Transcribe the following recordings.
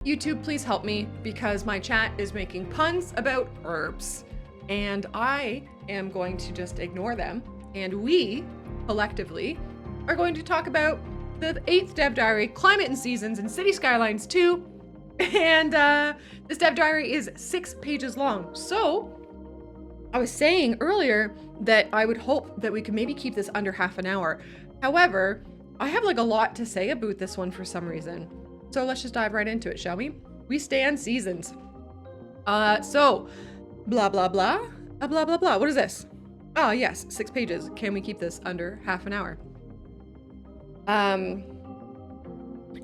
YouTube, please help me because my chat is making puns about herbs and I am going to just ignore them. And we, collectively, are going to talk about the 8th Dev Diary, Climate and Seasons, and City Skylines II. And this Dev Diary is 6 pages long. So I was saying earlier that I would hope that we could maybe keep this under half an hour. However, I have like a lot to say about this one for some reason. So let's just dive right into it, shall we? We stand seasons. So blah, blah, blah, blah, blah, blah. What is this? Oh, yes, 6 pages. Can we keep this under half an hour?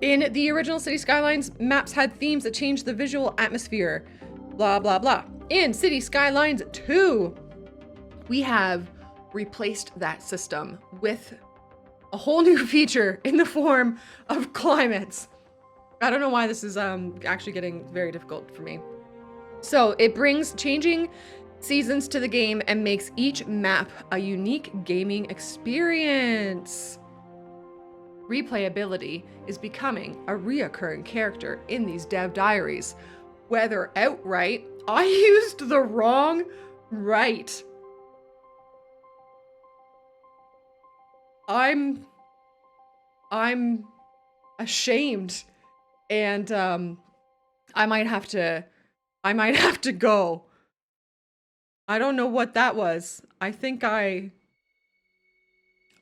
In the original City Skylines, maps had themes that changed the visual atmosphere. Blah, blah, blah. In City Skylines II, we have replaced that system with a whole new feature in the form of climates. I don't know why this is actually getting very difficult for me. So it brings changing seasons to the game and makes each map a unique gaming experience. Replayability is becoming a reoccurring character in these Dev Diaries. Whether outright, I used the wrong right. I'm ashamed. And I might have to go. I don't know what that was. I think I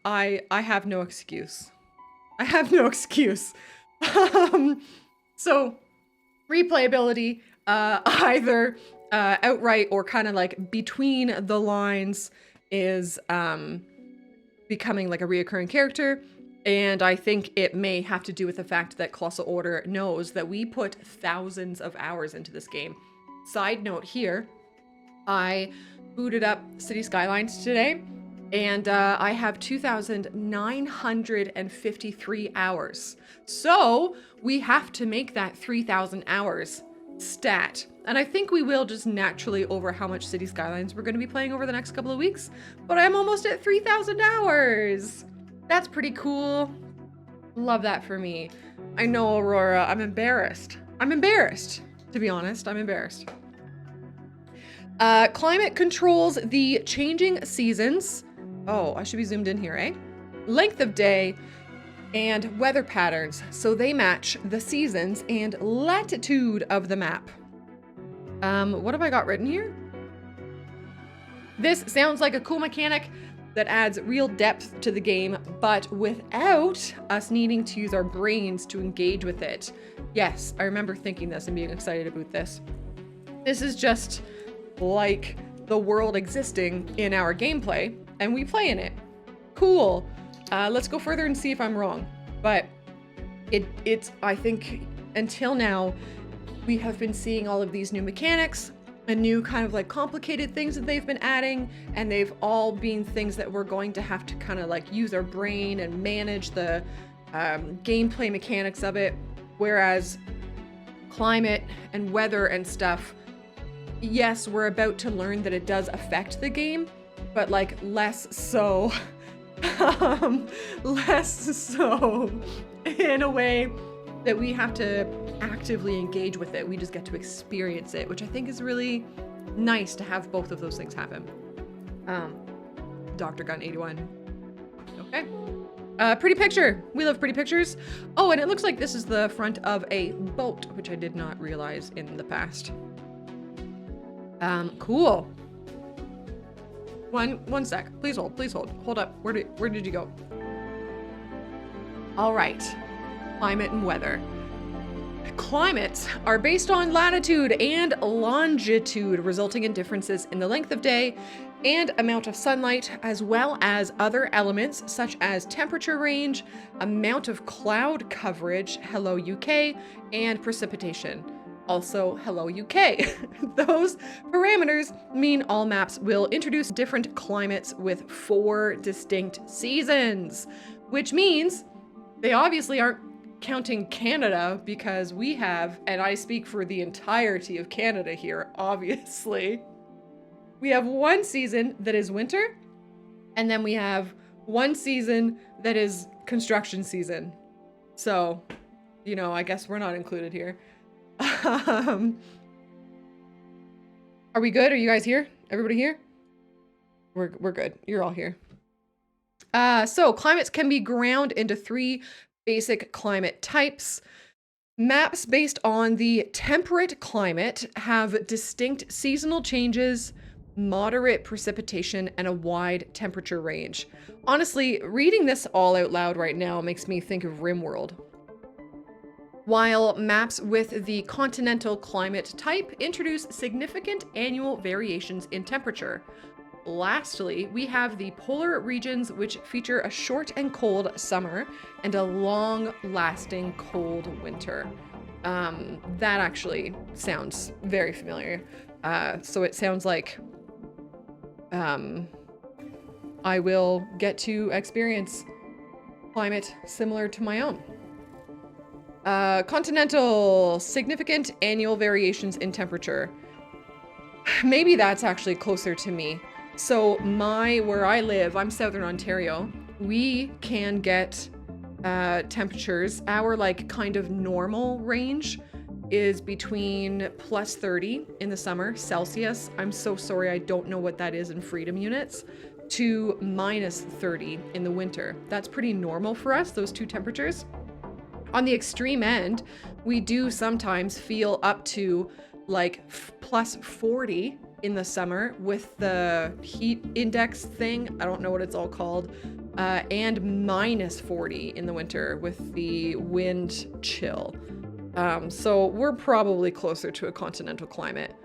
have no excuse. I have no excuse. So replayability, either outright or kind of like between the lines, is becoming like a reoccurring character. And I think it may have to do with the fact that Colossal Order knows that we put thousands of hours into this game. Side note here, I booted up City Skylines today, and I have 2,953 hours. So we have to make that 3,000 hours stat. And I think we will just naturally over how much City Skylines we're going to be playing over the next couple of weeks. But I'm almost at 3,000 hours. That's pretty cool. Love that for me. I know, Aurora, I'm embarrassed. I'm embarrassed, to be honest. I'm embarrassed. Climate controls the changing seasons. Oh, I should be zoomed in here, eh? Length of day and weather patterns, so they match the seasons and latitude of the map. What have I got written here? This sounds like a cool mechanic that adds real depth to the game, but without us needing to use our brains to engage with it. Yes, I remember thinking this and being excited about this. This is just like the world existing in our gameplay, and we play in it. Cool. Let's go further and see if I'm wrong. But it's, I think, until now, we have been seeing all of these new mechanics, and new kind of like complicated things that they've been adding, and they've all been things that we're going to have to kind of like use our brain and manage the gameplay mechanics of it. Whereas climate and weather and stuff, yes, we're about to learn that it does affect the game, but like less so, less so in a way that we have to actively engage with it. We just get to experience it, which I think is really nice to have both of those things happen. Dr. Gun 81. Okay. Pretty picture. We love pretty pictures. Oh, and it looks like this is the front of a boat, which I did not realize in the past. Cool. One sec. Please hold. Please hold. Hold up. Where did you go? All right. Climate and weather. Climates are based on latitude and longitude, resulting in differences in the length of day and amount of sunlight, as well as other elements such as temperature range, amount of cloud coverage, hello UK, and precipitation, also hello UK. Those parameters mean all maps will introduce different climates with 4 distinct seasons, which means they obviously aren't counting Canada, because we have, and I speak for the entirety of Canada here, obviously, we have one season that is winter, and then we have one season that is construction season. So, you know, I guess we're not included here. Um, are we good? Are you guys here? Everybody here? We're good. You're all here. So climates can be ground into 3 basic climate types. Maps based on the temperate climate have distinct seasonal changes, moderate precipitation, and a wide temperature range. Honestly, reading this all out loud right now makes me think of RimWorld. While maps with the continental climate type introduce significant annual variations in temperature. Lastly, we have the polar regions, which feature a short and cold summer and a long-lasting cold winter. That actually sounds very familiar. So it sounds like I will get to experience climate similar to my own. Continental, significant annual variations in temperature. Maybe that's actually closer to me. So where I live, I'm Southern Ontario, we can get temperatures. Our like kind of normal range is between plus 30 in the summer Celsius. I'm so sorry, I don't know what that is in freedom units, to minus 30 in the winter. That's pretty normal for us, those 2 temperatures. On the extreme end, we do sometimes feel up to like plus 40 in the summer with the heat index thing. I don't know what it's all called. And minus 40 in the winter with the wind chill. So we're probably closer to a continental climate.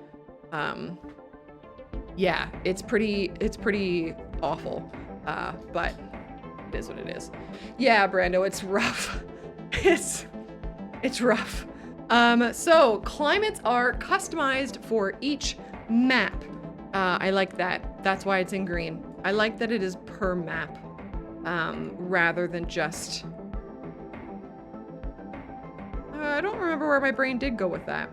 Yeah, it's pretty awful. But it is what it is. Yeah, Brando, it's rough. It's rough. So climates are customized for each map. I like that. That's why it's in green. I like that it is per map, rather than just... I don't remember where my brain did go with that.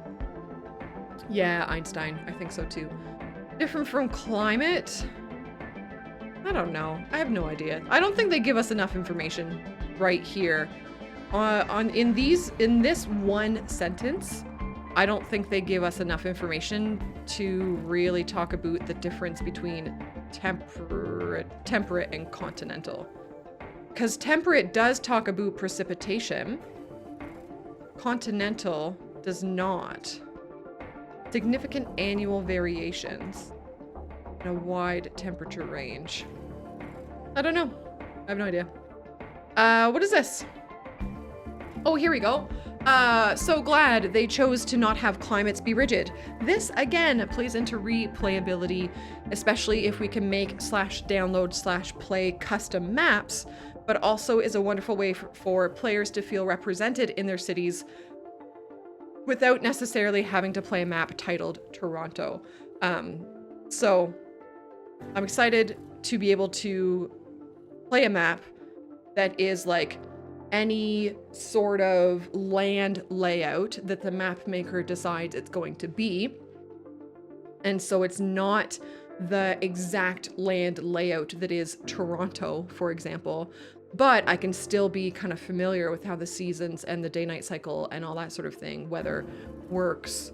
Yeah, Einstein. I think so too. Different from climate? I don't know. I have no idea. I don't think they give us enough information right here. In this one sentence, I don't think they give us enough information to really talk about the difference between temperate and continental. Because temperate does talk about precipitation. Continental does not. Significant annual variations and a wide temperature range. I don't know. I have no idea. What is this? Oh, here we go. So glad they chose to not have climates be rigid. This, again, plays into replayability, especially if we can make /download/play custom maps, but also is a wonderful way for players to feel represented in their cities without necessarily having to play a map titled Toronto. So I'm excited to be able to play a map that is like any sort of land layout that the map maker decides it's going to be. And so it's not the exact land layout that is Toronto, for example, but I can still be kind of familiar with how the seasons and the day-night cycle and all that sort of thing, weather works.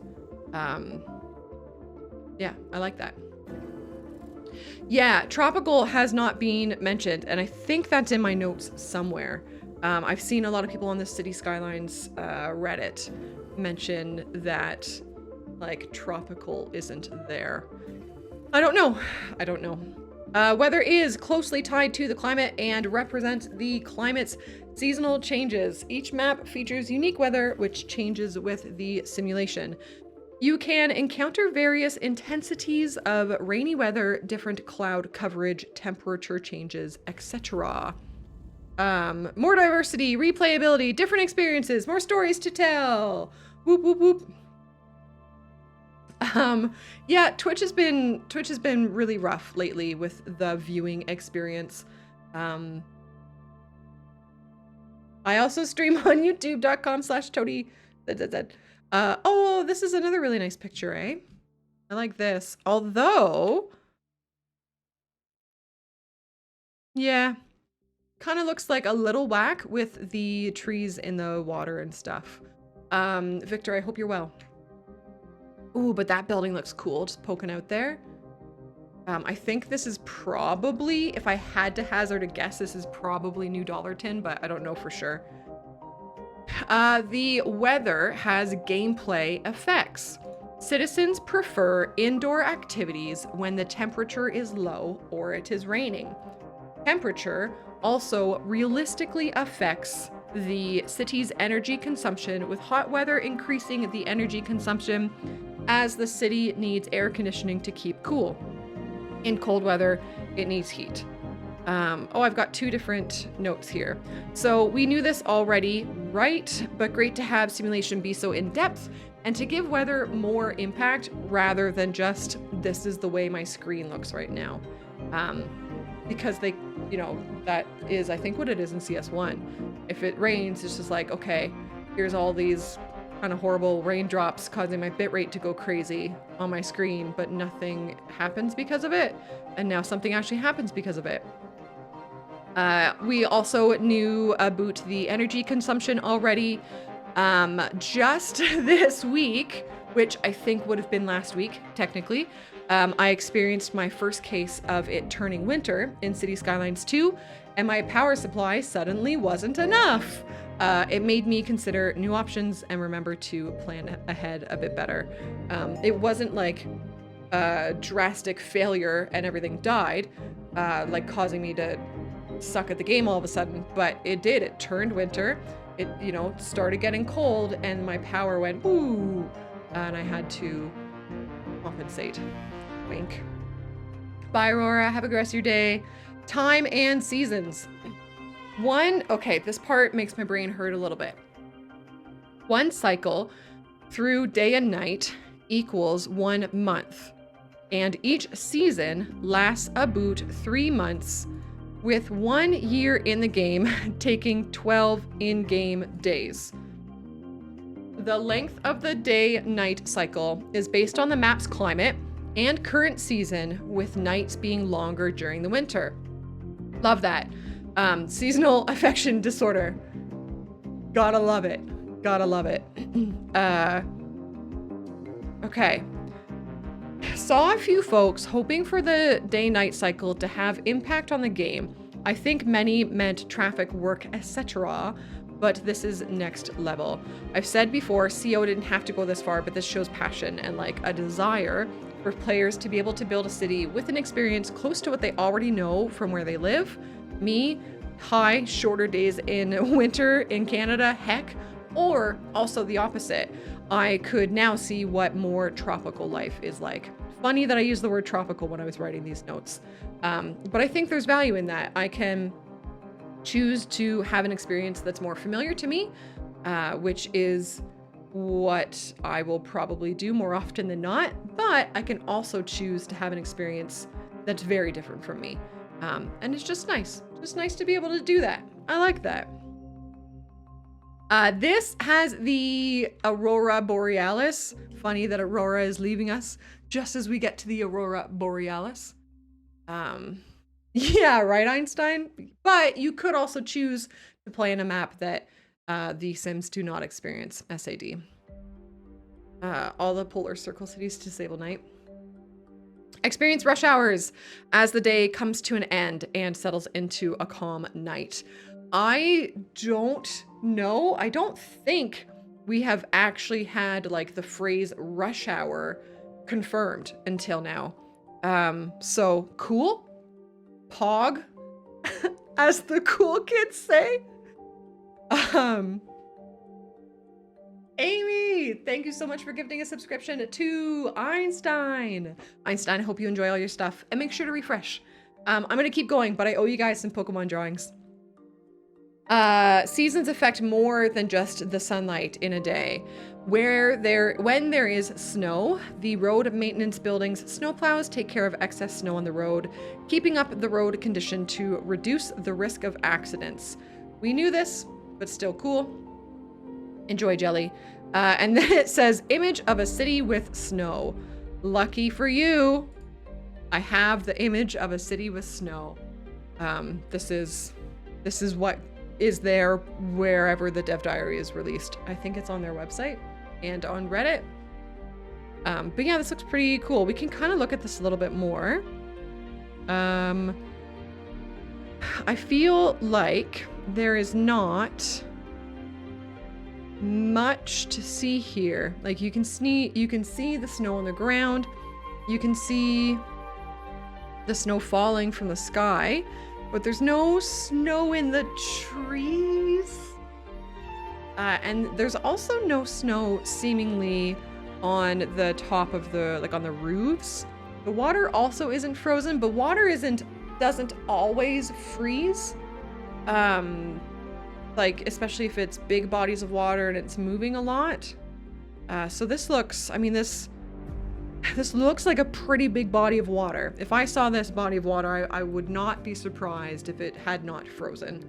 Yeah, I like that. Yeah, tropical has not been mentioned, and I think that's in my notes somewhere. I've seen a lot of people on the City Skylines Reddit mention that, like, tropical isn't there. I don't know. I don't know. Weather is closely tied to the climate and represents the climate's seasonal changes. Each map features unique weather, which changes with the simulation. You can encounter various intensities of rainy weather, different cloud coverage, temperature changes, etc. More diversity, replayability, different experiences, more stories to tell. Whoop, whoop, whoop. Yeah, Twitch has been really rough lately with the viewing experience. I also stream on youtube.com/toadiezzz. Oh, this is another really nice picture, eh? I like this. Although, yeah, kind of looks like a little whack with the trees in the water and stuff. Victor, I hope you're well. Ooh, but that building looks cool, just poking out there. I think this is probably, if I had to hazard a guess, this is probably New Dollarton, but I don't know for sure. The weather has gameplay effects. Citizens prefer indoor activities when the temperature is low or it is raining. Temperature also realistically affects the city's energy consumption, with hot weather increasing the energy consumption as the city needs air conditioning to keep cool. In cold weather, it needs heat. I've got two different notes here. So we knew this already, right? But great to have simulation be so in depth and to give weather more impact rather than just, this is the way my screen looks right now. Because they, that is, I think, what it is in CS1. If it rains, it's just like, okay, here's all these kind of horrible raindrops causing my bitrate to go crazy on my screen, but nothing happens because of it. And now something actually happens because of it. We also knew about the energy consumption already. Just this week, which I think would have been last week, technically, I experienced my first case of it turning winter in City Skylines II, and my power supply suddenly wasn't enough. It made me consider new options and remember to plan ahead a bit better. It wasn't like a drastic failure and everything died, like causing me to suck at the game all of a sudden, but it did. It turned winter. It, started getting cold and my power went, ooh, and I had to compensate. Wink. Bye, Aurora. Have a good rest of your day. Time and seasons. Okay, this part makes my brain hurt a little bit. One cycle through day and night equals 1 month, and each season lasts about 3 months, with 1 year in the game taking 12 in-game days. The length of the day-night cycle is based on the map's climate and current season, with nights being longer during the winter. Love that. Seasonal affection disorder. Gotta love it. Gotta love it. Okay. Saw a few folks hoping for the day-night cycle to have impact on the game. I think many meant traffic, work, etc., but this is next level. I've said before, CO didn't have to go this far, but this shows passion and like a desire for players to be able to build a city with an experience close to what they already know from where they live. Me, shorter days in winter in Canada, heck, or also the opposite. I could now see what more tropical life is like. Funny that I used the word tropical when I was writing these notes. But I think there's value in that. I can choose to have an experience that's more familiar to me, which is what I will probably do more often than not. But I can also choose to have an experience that's very different from me. And it's just nice. Just nice to be able to do that. I like that. This has the Aurora Borealis. Funny that Aurora is leaving us just as we get to the Aurora Borealis. Yeah, right, Einstein? But you could also choose to play in a map that the Sims do not experience SAD. All the polar circle cities disable night. Experience rush hours as the day comes to an end and settles into a calm night. I don't know. I don't think we have actually had like the phrase rush hour confirmed until now. So cool. Pog, as the cool kids say. Amy, thank you so much for gifting a subscription to Einstein. Einstein, I hope you enjoy all your stuff and make sure to refresh. I'm going to keep going, but I owe you guys some Pokemon drawings. Seasons affect more than just the sunlight in a day. When there is snow, the road maintenance buildings snowplows take care of excess snow on the road, keeping up the road condition to reduce the risk of accidents. We knew this, but still cool. Enjoy, Jelly. And then it says, image of a city with snow. Lucky for you, I have the image of a city with snow. This is what is there wherever the Dev Diary is released. I think it's on their website and on Reddit. But yeah, this looks pretty cool. We can kind of look at this a little bit more. I feel like there is not much to see here. Like you can see the snow on the ground. You can see the snow falling from the sky, but there's no snow in the trees. And there's also no snow seemingly on the top of the, like on the roofs. The water also isn't frozen, but water doesn't always freeze. Like especially if it's big bodies of water and it's moving a lot. So this looks, I mean, this looks like a pretty big body of water. If I saw this body of water, I would not be surprised if it had not frozen.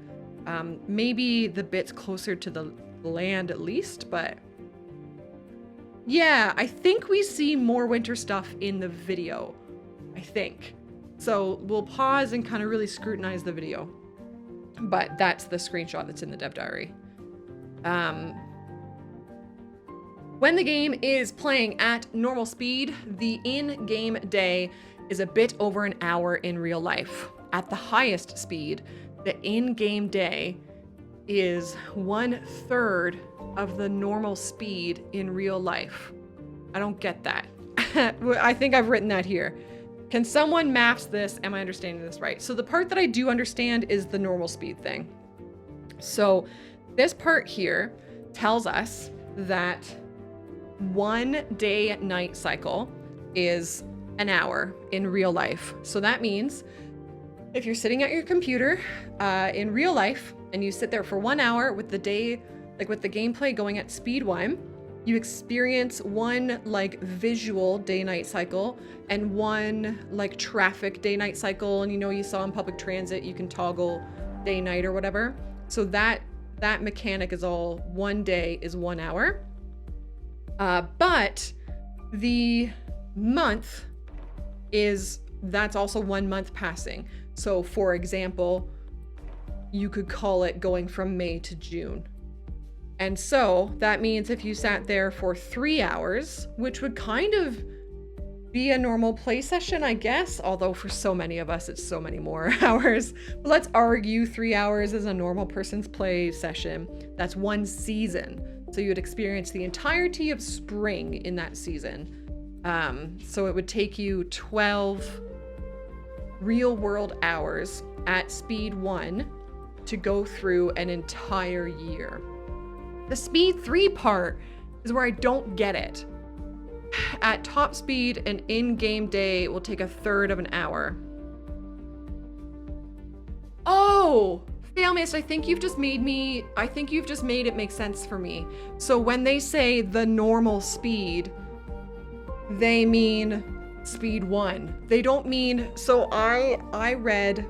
Maybe the bits closer to the land at least, but yeah, I think we see more winter stuff in the video, I think. So we'll pause and kind of really scrutinize the video. But that's the screenshot that's in the dev diary. When the game is playing at normal speed, the in-game day is a bit over an hour in real life. At the highest speed, the in-game day is 1/3 of the normal speed in real life. I don't get that. I think I've written that here. Can someone maps this? Am I understanding this right? So the part that I do understand is the normal speed thing. So this part here tells us that 1 day night cycle is an hour in real life. So that means if you're sitting at your computer in real life and you sit there for 1 hour with the day, like with the gameplay going at speed 1, you experience one like visual day-night cycle and one like traffic day-night cycle. And you know, you saw in public transit, you can toggle day-night or whatever. So that mechanic is all 1 day is 1 hour. But the month that's also 1 month passing. So for example, you could call it going from May to June. And so that means if you sat there for 3 hours, which would kind of be a normal play session, I guess, although for so many of us, it's so many more hours. But let's argue 3 hours is a normal person's play session. That's 1 season. So you would experience the entirety of spring in that season. So it would take you 12 real world hours at speed 1 to go through an entire year. The speed 3 part is where I don't get it. At top speed, an in-game day will take 1/3 of an hour. Oh, Failmist, I think you've just made it make sense for me. So when they say the normal speed, they mean speed 1. They don't mean, so I read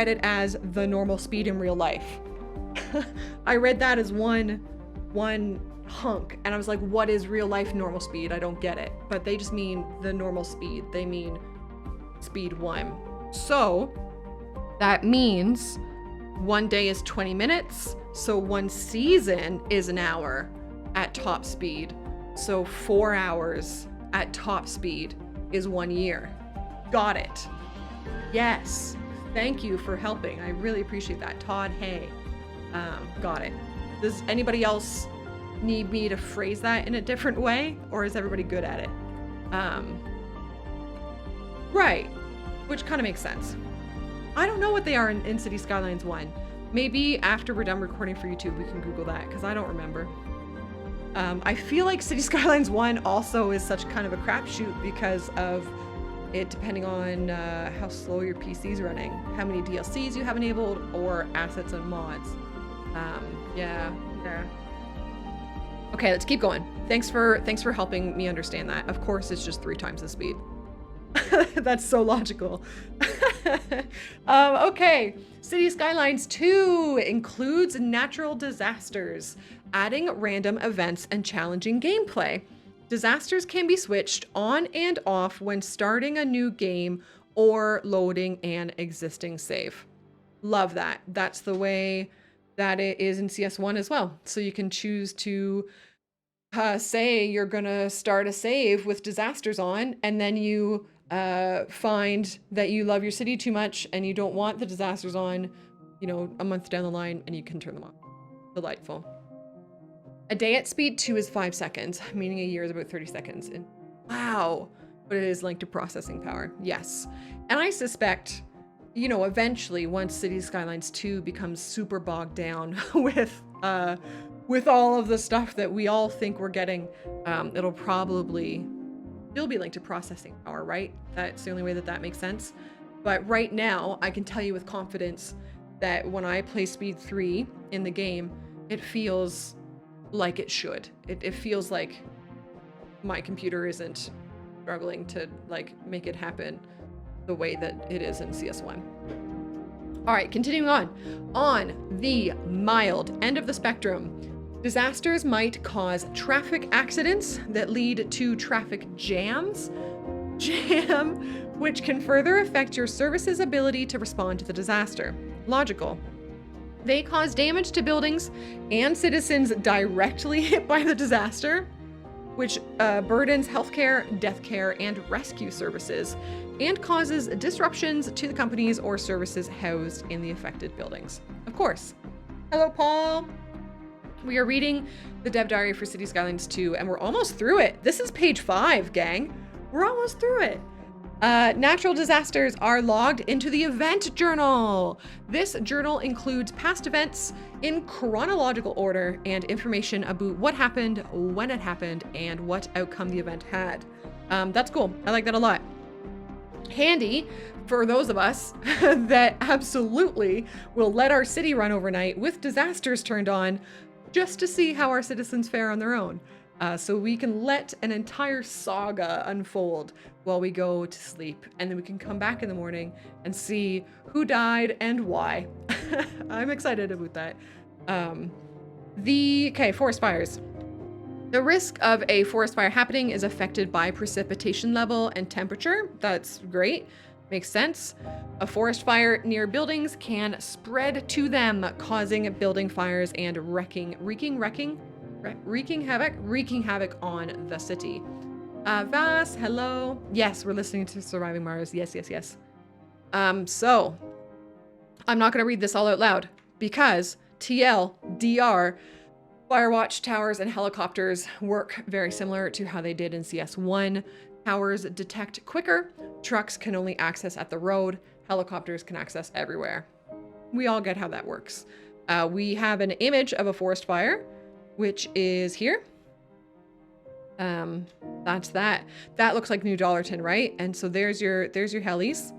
it as the normal speed in real life. I read that as one hunk, and I was like, what is real life normal speed? I don't get it. But they just mean the normal speed. They mean speed 1. So that means 1 day is 20 minutes. So 1 season is an hour at top speed. So 4 hours at top speed is 1 year. Got it. Yes. Thank you for helping. I really appreciate that. Todd, hey. Got it. Does anybody else need me to phrase that in a different way, or is everybody good at it? Right, which kind of makes sense. I don't know what they are in City Skylines 1. Maybe after we're done recording for YouTube, we can Google that, because I don't remember. I feel like City Skylines 1 also is such kind of a crapshoot because of it depending on how slow your PC's running, how many DLCs you have enabled, or assets and mods. Yeah. Okay, let's keep going. Thanks for helping me understand that. Of course, it's just 3 times the speed. That's so logical. Okay, City Skylines 2 includes natural disasters, adding random events and challenging gameplay. Disasters can be switched on and off when starting a new game or loading an existing save. Love that. That's the way that it is in CS1 as well. So you can choose to say you're gonna start a save with disasters on, and then you find that you love your city too much and you don't want the disasters on, you know, a month down the line, and you can turn them off. Delightful. A day at speed 2 is 5 seconds, meaning a year is about 30 seconds. And wow, but it is linked to processing power. Yes. And I suspect, you know, eventually once Cities Skylines 2 becomes super bogged down with all of the stuff that we all think we're getting, it'll probably still be linked to processing power, right? That's the only way that that makes sense. But right now, I can tell you with confidence that when I play Speed 3 in the game, it feels like it should. It feels like my computer isn't struggling to like make it happen the way that it is in CS1. All right, continuing on. On the mild end of the spectrum, disasters might cause traffic accidents that lead to traffic jams, which can further affect your service's ability to respond to the disaster. Logical. They cause damage to buildings and citizens directly hit by the disaster, which burdens healthcare, death care, and rescue services, and causes disruptions to the companies or services housed in the affected buildings. Of course. Hello, Paul. We are reading the Dev Diary for Cities Skylines 2, and we're almost through it. This is page 5, gang. We're almost through it. Natural disasters are logged into the event journal. This journal includes past events in chronological order and information about what happened, when it happened, and what outcome the event had. That's cool. I like that a lot. Handy for those of us that absolutely will let our city run overnight with disasters turned on just to see how our citizens fare on their own. So we can let an entire saga unfold while we go to sleep, and then we can come back in the morning and see who died and why. I'm excited about that. Forest fires. The risk of a forest fire happening is affected by precipitation level and temperature. That's great. Makes sense. A forest fire near buildings can spread to them, causing building fires and wreaking havoc on the city. Vas, hello. Yes, we're listening to Surviving Mars. Yes. So I'm not going to read this all out loud because TLDR, Firewatch towers and helicopters work very similar to how they did in CS1. Towers detect quicker. Trucks can only access at the road. Helicopters can access everywhere. We all get how that works. We have an image of a forest fire, which is here. That's that. That looks like New Dollarton, right? And so there's your helis.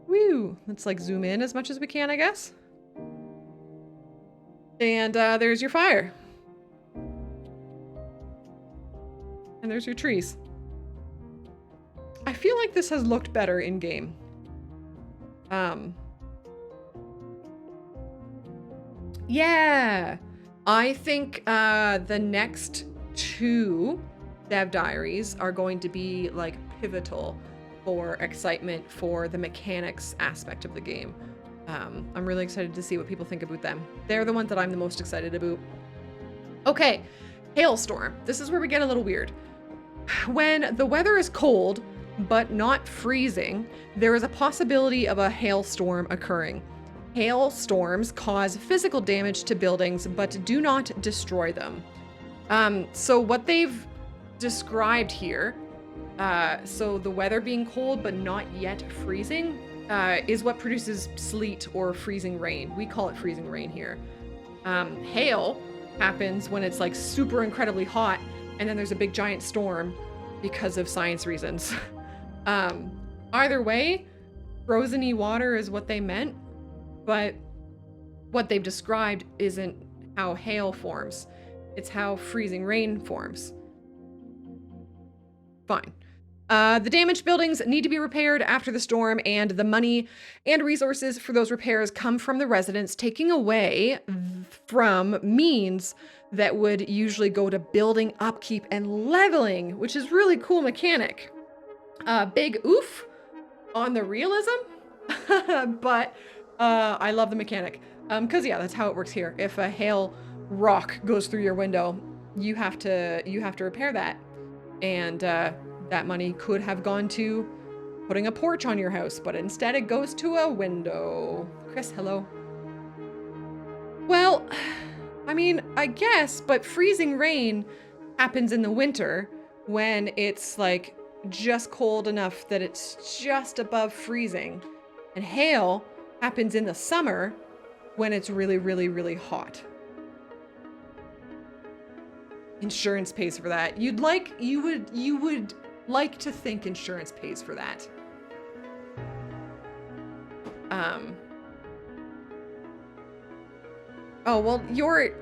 Woo! Let's like zoom in as much as we can, I guess. And there's your fire. And there's your trees. I feel like this has looked better in game. Yeah. I think the next 2 Dev Diaries are going to be like pivotal for excitement for the mechanics aspect of the game. I'm really excited to see what people think about them. They're the ones that I'm the most excited about. Okay, hailstorm. This is where we get a little weird. When the weather is cold but not freezing, there is a possibility of a hailstorm occurring. Hailstorms cause physical damage to buildings but do not destroy them. So what they've described here, so the weather being cold but not yet freezing, is what produces sleet or freezing rain. We call it freezing rain here. Hail happens when it's like super incredibly hot and then there's a big giant storm because of science reasons. Either way, frozen-y water is what they meant, but what they've described isn't how hail forms. It's how freezing rain forms. Fine. The damaged buildings need to be repaired after the storm, and the money and resources for those repairs come from the residents, taking away from means that would usually go to building upkeep and leveling, which is really cool mechanic. Big oof on the realism, but I love the mechanic. Because yeah, that's how it works here. If a hail rock goes through your window, you have to repair that. And that money could have gone to putting a porch on your house, but instead it goes to a window. Chris, hello. Well, I mean, I guess, but freezing rain happens in the winter when it's like just cold enough that it's just above freezing. And hail happens in the summer when it's really, really, really hot. Insurance pays for that. You would like to think insurance pays for that. Oh, well, your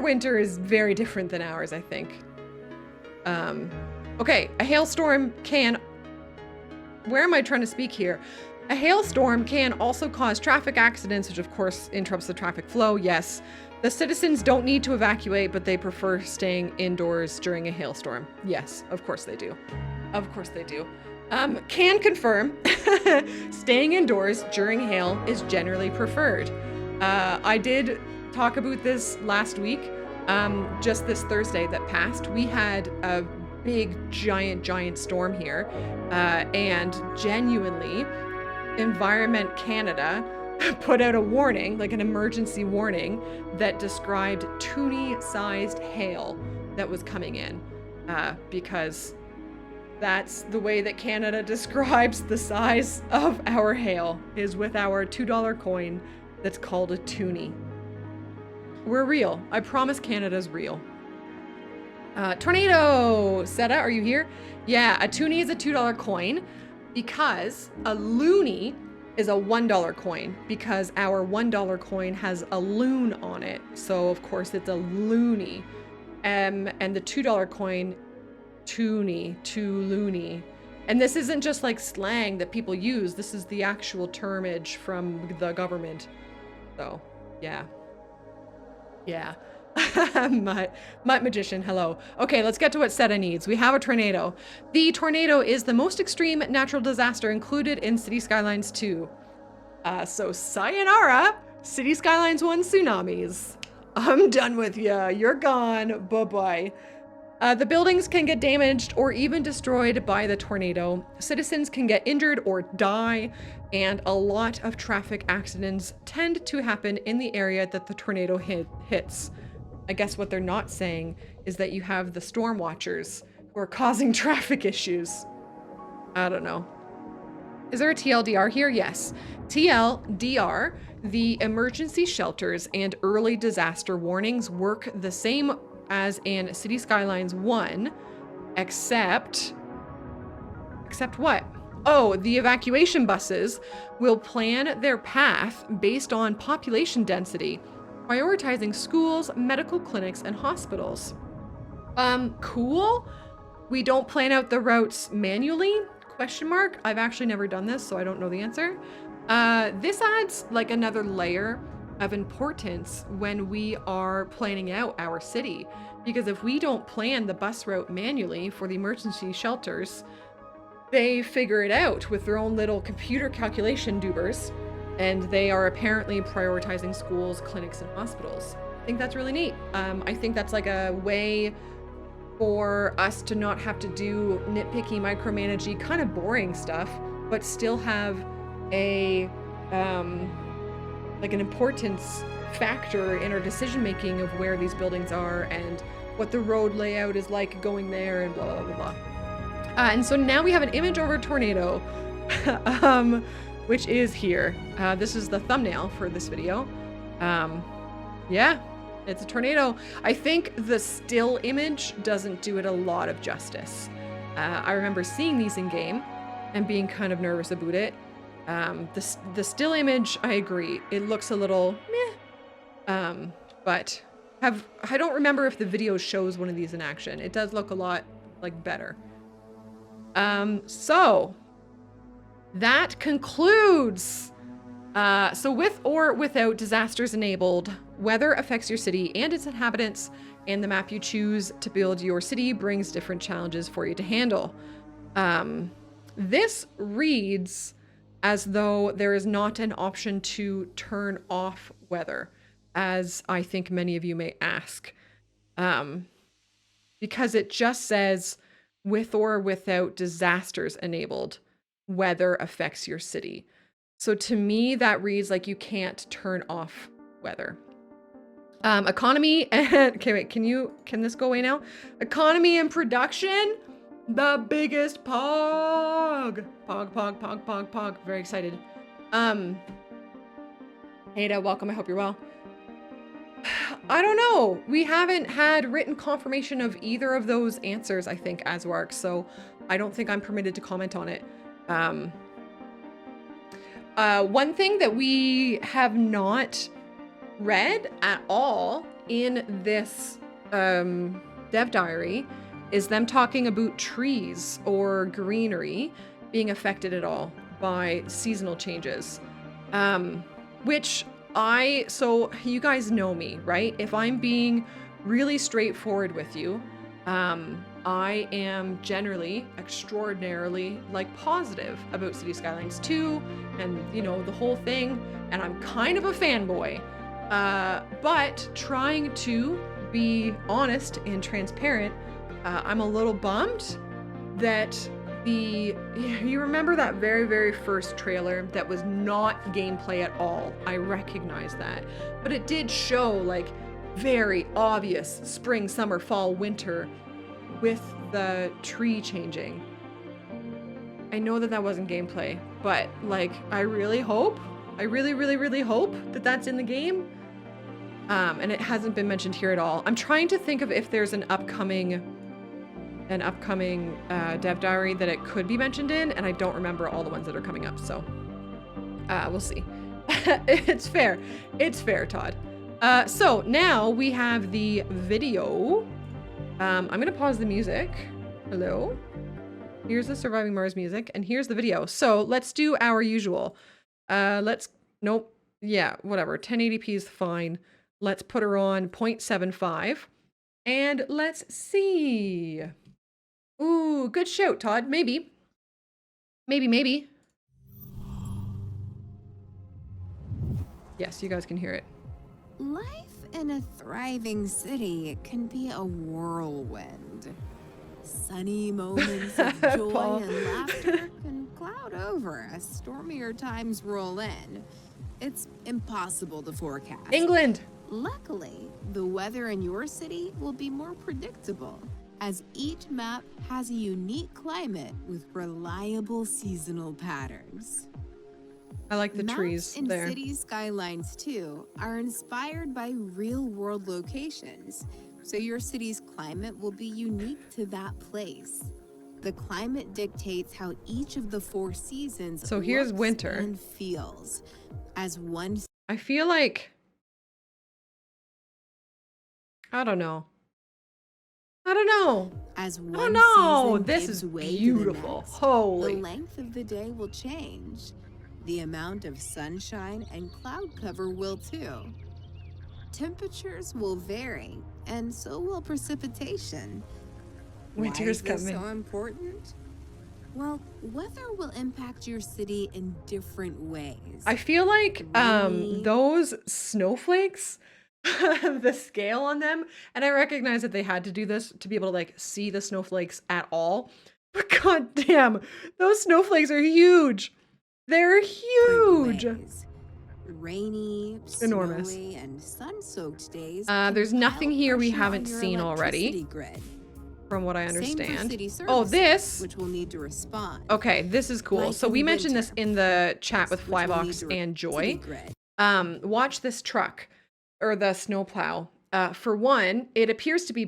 winter is very different than ours, I think. Okay, a hailstorm can... Where am I trying to speak here? A hailstorm can also cause traffic accidents, which of course interrupts the traffic flow, yes. The citizens don't need to evacuate, but they prefer staying indoors during a hailstorm. Yes, of course they do. Of course they do. Can confirm, staying indoors during hail is generally preferred. I did talk about this last week, just this Thursday that passed. We had a big, giant storm here, and genuinely, Environment Canada put out a warning, like an emergency warning, that described toonie-sized hail that was coming in, because that's the way that Canada describes the size of our hail, is with our $2 coin that's called a toonie. We're real. I promise Canada's real. Tornado! Seta, are you here? Yeah, a toonie is a $2 coin because a loonie is a $1 coin, because our $1 coin has a loon on it. So of course it's a loonie. And the $2 coin, toonie, two loony. And this isn't just like slang that people use. This is the actual termage from the government. So, yeah. Yeah. Mutt Magician, hello. Okay, let's get to what Seta needs. We have a tornado. The tornado is the most extreme natural disaster included in City Skylines II. So sayonara, City Skylines 1 Tsunamis. I'm done with ya. You're gone. Bye-bye. The buildings can get damaged or even destroyed by the tornado. Citizens can get injured or die, and a lot of traffic accidents tend to happen in the area that the tornado hits. I guess what they're not saying is that you have the storm watchers who are causing traffic issues. I don't know. Is there a TLDR here? Yes. TLDR, the emergency shelters and early disaster warnings work the same as in City Skylines 1, except what? Oh, the evacuation buses will plan their path based on population density, prioritizing schools, medical clinics, and hospitals. Cool. We don't plan out the routes manually? Question mark. I've actually never done this, so I don't know the answer. This adds like another layer of importance when we are planning out our city, because if we don't plan the bus route manually for the emergency shelters, they figure it out with their own little computer calculation doobers, and they are apparently prioritizing schools, clinics, and hospitals. I think that's really neat. I think that's like a way for us to not have to do nitpicky, micromanagey, kind of boring stuff, but still have a like an importance factor in our decision making of where these buildings are and what the road layout is like going there, and blah blah blah. And so now we have an image over a tornado, which is here. This is the thumbnail for this video. Yeah, it's a tornado. I think the still image doesn't do it a lot of justice. I remember seeing these in game and being kind of nervous about it. The still image, I agree, it looks a little meh, but I don't remember if the video shows one of these in action. It does look a lot like better. So that concludes. So with or without disasters enabled, weather affects your city and its inhabitants, and the map you choose to build your city brings different challenges for you to handle. This reads as though there is not an option to turn off weather, as I think many of you may ask. because it just says with or without disasters enabled, weather affects your city. So to me, that reads like you can't turn off weather. Economy and okay, wait, can this go away now? Economy and production, the biggest pog. Pog. Very excited. Ada, welcome. I hope you're well. I don't know. We haven't had written confirmation of either of those answers, I think, Aswark, so I don't think I'm permitted to comment on it. One thing that we have not read at all in this dev diary is them talking about trees or greenery being affected at all by seasonal changes. Which so you guys know me, right? If I'm being really straightforward with you, I am generally extraordinarily like positive about City Skylines 2 and you know the whole thing, and I'm kind of a fanboy. But trying to be honest and transparent, I'm a little bummed that you remember that very first trailer that was not gameplay at all. I recognize that, but it did show like very obvious spring, summer, fall, winter with the tree changing. I know that wasn't gameplay, but like I really hope, I really hope that that's in the game. And it hasn't been mentioned here at all. I'm trying to think of if there's an upcoming dev diary that it could be mentioned in, and I don't remember all the ones that are coming up, so we'll see. It's fair, Todd. So now we have the video. I'm gonna pause the music. Hello, here's the Surviving Mars music, and here's the video. So let's do our usual. Nope, yeah, whatever, 1080p is fine. Let's put her on 0.75 and let's see. Ooh, good shout, Todd. Maybe. Yes, you guys can hear it. Life in a thriving city can be a whirlwind. Sunny moments of joy and laughter can cloud over as stormier times roll in. It's impossible to forecast. England! Luckily, the weather in your city will be more predictable, as each map has a unique climate with reliable seasonal patterns. I like the trees in there. City Skylines II are inspired by real-world locations, so your city's climate will be unique to that place. The climate dictates how each of the 4 seasons so here's looks winter and feels. As one, I feel like I don't know. As one I don't know. season This gives is way to the beautiful. next, Holy. The length of the day will change. The amount of sunshine and cloud cover will too. Temperatures will vary, and so will precipitation. Winter's Why is this coming. so important? Well, weather will impact your city in different ways. I feel like those snowflakes, the scale on them, and I recognize that they had to do this to be able to like see the snowflakes at all, but god damn, those snowflakes are huge. They're huge. Rainy, enormous, snowy, and sun-soaked days. There's nothing here we haven't seen already, from what I understand. Oh, this, which will need to respond. Okay, this is cool. So we mentioned this in the chat with Flybox and Joy. Watch this truck or the snowplow. For one, it appears to be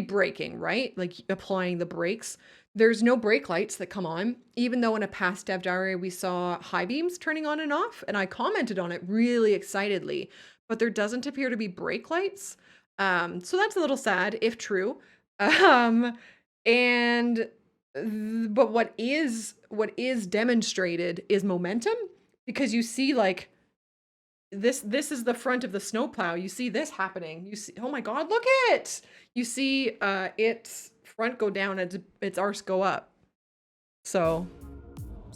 braking, right? Like applying the brakes. There's no brake lights that come on, even though in a past dev diary we saw high beams turning on and off, and I commented on it really excitedly, but there doesn't appear to be brake lights. So that's a little sad if true. But what is demonstrated is momentum, because you see like this is the front of the snowplow. You see this happening. You see, oh my god, look at it. You see its front go down and its arse go up. So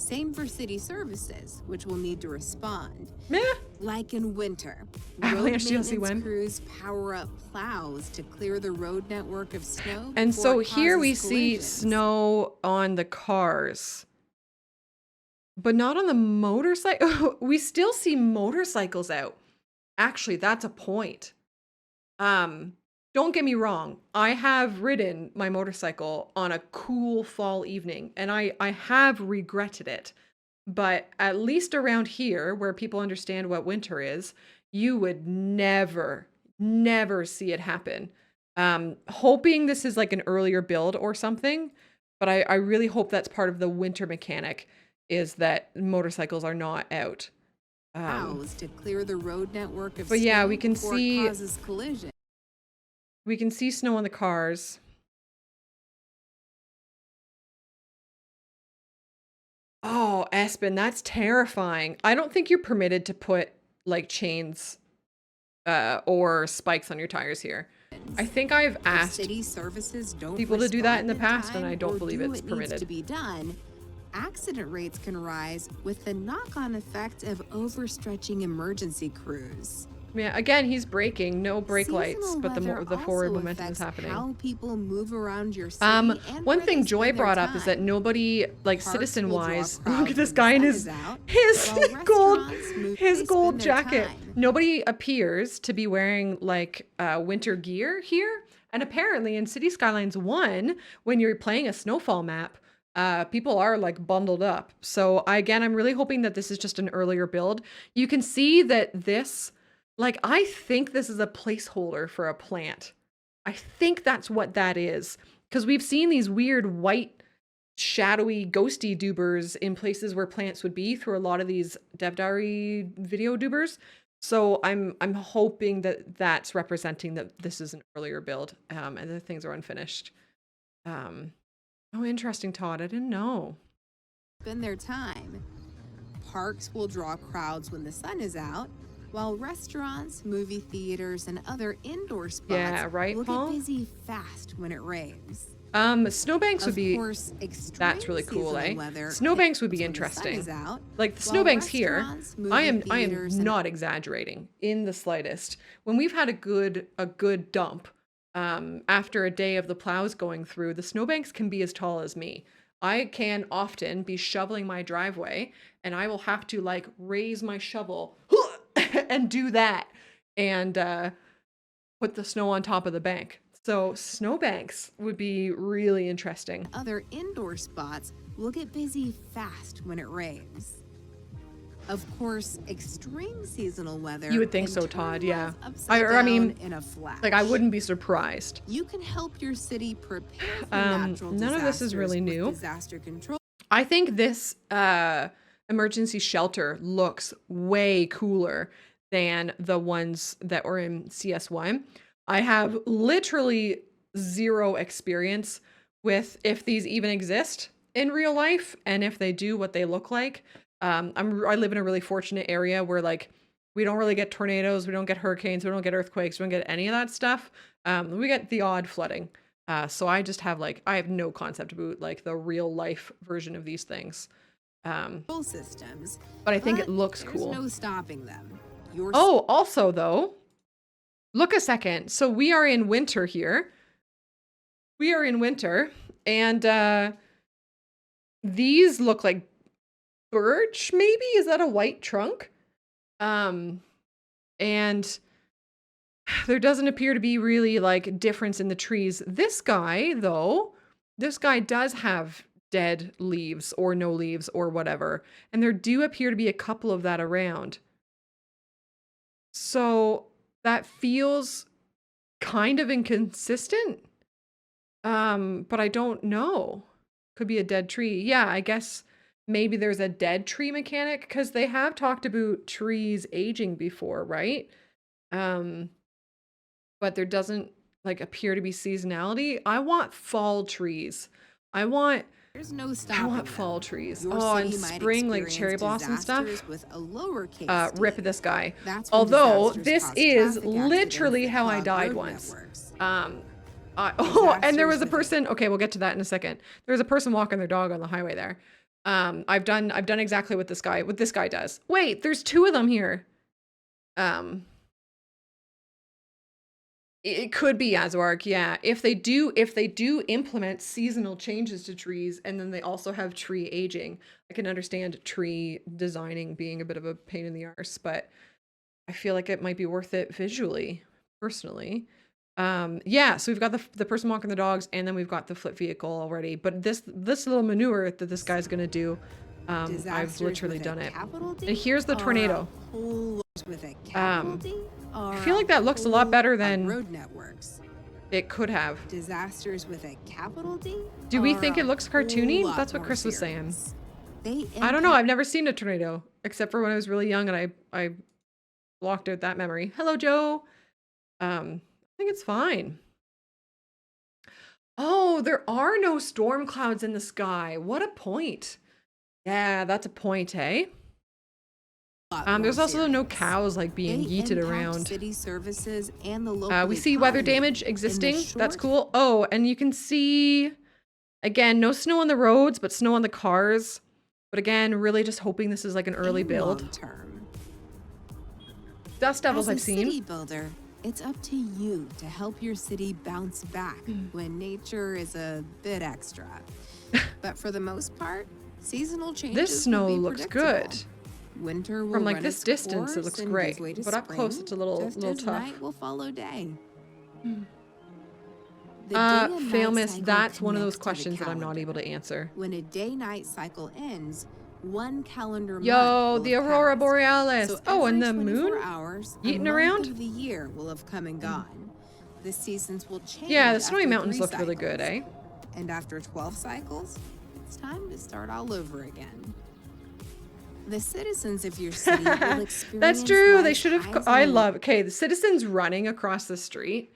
Same for city services, which will need to respond. Meh. Like in winter, Avalanche road DLC maintenance win. crews power up plows to clear the road network of snow. And before so it here we causes see collisions. snow on the cars, but not on the motorcycle. We still see motorcycles out. Actually, that's a point. Don't get me wrong. I have ridden my motorcycle on a cool fall evening, and I have regretted it. But at least around here, where people understand what winter is, you would never, never see it happen. Hoping this is like an earlier build or something, but I really hope that's part of the winter mechanic, is that motorcycles are not out. Plows to clear the road network of But yeah, snow we can before it see causes collision. we can see snow on the cars. Oh, Espen, that's terrifying. I don't think you're permitted to put like chains or spikes on your tires here. I think I've If asked city services don't people to do that in respond the in past, and time I don't or believe do it's what needs to permitted. be done, accident rates can rise with the knock-on effect of overstretching emergency crews. Yeah, again, he's braking, no brake Seasonal lights, but weather the forward also momentum is affects happening. how people move around your city and One where thing they Joy spend their brought up is that time. nobody, like Parks citizen will draw wise, crowds look at this when the guy in sun his is out, his while gold restaurants move his they gold spend their jacket. time. Nobody appears to be wearing like winter gear here, and apparently in City Skylines 1, when you're playing a snowfall map, people are like bundled up. So I'm really hoping that this is just an earlier build. You can see that this, like, I think this is a placeholder for a plant. I think that's what that is, because we've seen these weird white shadowy ghosty dubers in places where plants would be through a lot of these Dev Diary video dubers. So I'm hoping that that's representing that this is an earlier build, and the things are unfinished. Oh, interesting, Todd. I didn't know. Spend their time. Parks will draw crowds when the sun is out, while restaurants, movie theaters, and other indoor spots Yeah, right, will Paul? get busy fast when it rains. Snowbanks would Of be course, extreme that's really cool, seasonal eh? weather Snowbanks would be hits when the sun interesting. is out, Like the while snowbanks here, restaurants, movie I am theaters, and not exaggerating in the slightest. When we've had a good dump, after a day of the plows going through, the snowbanks can be as tall as me. I can often be shoveling my driveway, and I will have to like raise my shovel and do that, and put the snow on top of the bank. So snowbanks would be really interesting. other indoor spots will get busy fast when it rains. Of course, extreme seasonal weather You would think can so, turn Todd, yeah. life upside I mean, down in a flash. Like, I wouldn't be surprised. You can help your city prepare for natural None of this is really disasters with new. disaster control. I think this emergency shelter looks way cooler than the ones that were in CS1. I have literally zero experience with if these even exist in real life, and if they do, what they look like. I live in a really fortunate area where like we don't really get tornadoes, we don't get hurricanes, we don't get earthquakes, we don't get any of that stuff. We get the odd flooding. So I just have I have no concept about like the real life version of these things. Systems, But I think it but looks there's cool. no stopping them. Your Oh, also though, look a second. So we are in winter here. We are in winter, and these look like birch, maybe? Is that a white trunk? And there doesn't appear to be really like difference in the trees. This guy, though, this guy does have dead leaves or no leaves or whatever. And there do appear to be a couple of that around. So that feels kind of inconsistent. But I don't know. Could be a dead tree. Yeah, I guess maybe there's a dead tree mechanic, because they have talked about trees aging before, right? But there doesn't like appear to be seasonality. I want fall trees. There's no I stopping want them. fall trees. Your Oh, and city might spring like experience cherry blossom stuff. disasters with a lowercase Rip d. this guy. That's when Although disasters this cause is traffic accidents literally that how I clog died road once. networks. Oh, and there was a Disasters with person. Okay, we'll get to that in a second. There was a person walking their dog on the highway there. I've done exactly what this guy does. Wait, there's 2 of them here. It could be Azwarg, yeah. If they do implement seasonal changes to trees, and then they also have tree aging, I can understand tree designing being a bit of a pain in the arse, but I feel like it might be worth it visually, personally. Yeah, so we've got the person walking the dogs, and then we've got the flip vehicle already. But this little manure that this guy's gonna do, I've literally done it. And here's the tornado. I feel like that looks a lot better than road networks. it could have. Disasters with a capital D? Do we think it looks cartoony? That's what Chris was saying. I don't know. I've never seen a tornado except for when I was really young and I blocked out that memory. Hello, Joe. I think it's fine. Oh, there are no storm clouds in the sky. What a point. Yeah, that's a point, eh? There's also no cows like being yeeted around. City services and the local we see weather damage existing. That's cool. Oh, and you can see, again, no snow on the roads, but snow on the cars. But again, really just hoping this is like an early build. Dust devils I've seen. City builder, it's up to you to help your city bounce back when nature is a bit extra. But for the most part, seasonal changes. This snow looks good. Winter will From like this distance, it looks great, but up close, it's a little tough. Night will follow day. Famous, that's one of those questions that I'm not able to answer. When a day-night cycle ends, one calendar month Yo, the will Aurora pass. Borealis. So Oh, and the every moon 24 hours, eating a around. month of the year will have come and gone. The seasons will change. Yeah, the Snowy after Mountains 3 look really good, cycles. eh? And after 12 cycles, it's time to start all over again. The citizens of your city will experience That's true. They life's should have. highs I and love. Okay, the citizens running across the street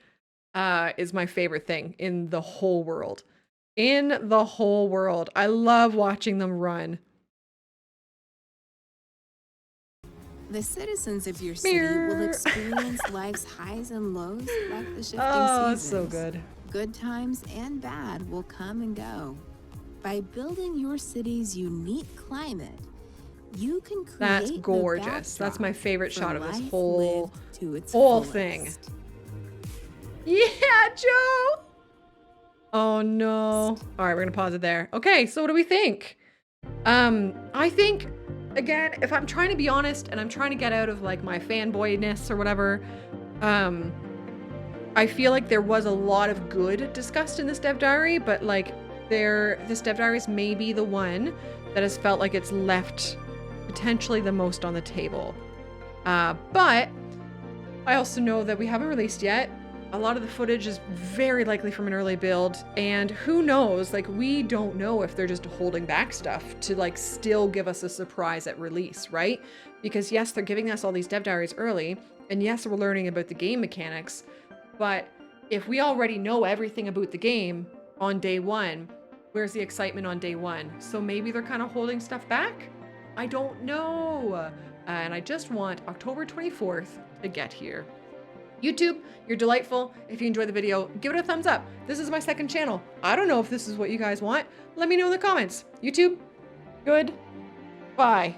is my favorite thing in the whole world. In the whole world, I love watching them run. The citizens of your city will experience life's highs and lows like the shifting Oh, seasons. it's so good. Good times and bad will come and go. By building your city's unique climate, you can create That's the gorgeous. That's my backdrop favorite for shot of this life whole lived to its thing. fullest. Yeah, Joe. Oh no. All right, we're gonna pause it there. Okay, so what do we think? I think, again, if I'm trying to be honest and I'm trying to get out of like my fanboyness or whatever, I feel like there was a lot of good discussed in this dev diary, but like this dev diaries may be the one that has felt like it's left potentially the most on the table. But I also know that we haven't released yet. A lot of the footage is very likely from an early build, and who knows, like we don't know if they're just holding back stuff to like still give us a surprise at release, right? Because yes, they're giving us all these dev diaries early, and yes, we're learning about the game mechanics, but if we already know everything about the game on day one, where's the excitement on day one? So maybe they're kind of holding stuff back? I don't know. And I just want October 24th to get here. YouTube, you're delightful. If you enjoyed the video, give it a thumbs up. This is my second channel. I don't know if this is what you guys want. Let me know in the comments. YouTube, good. Bye.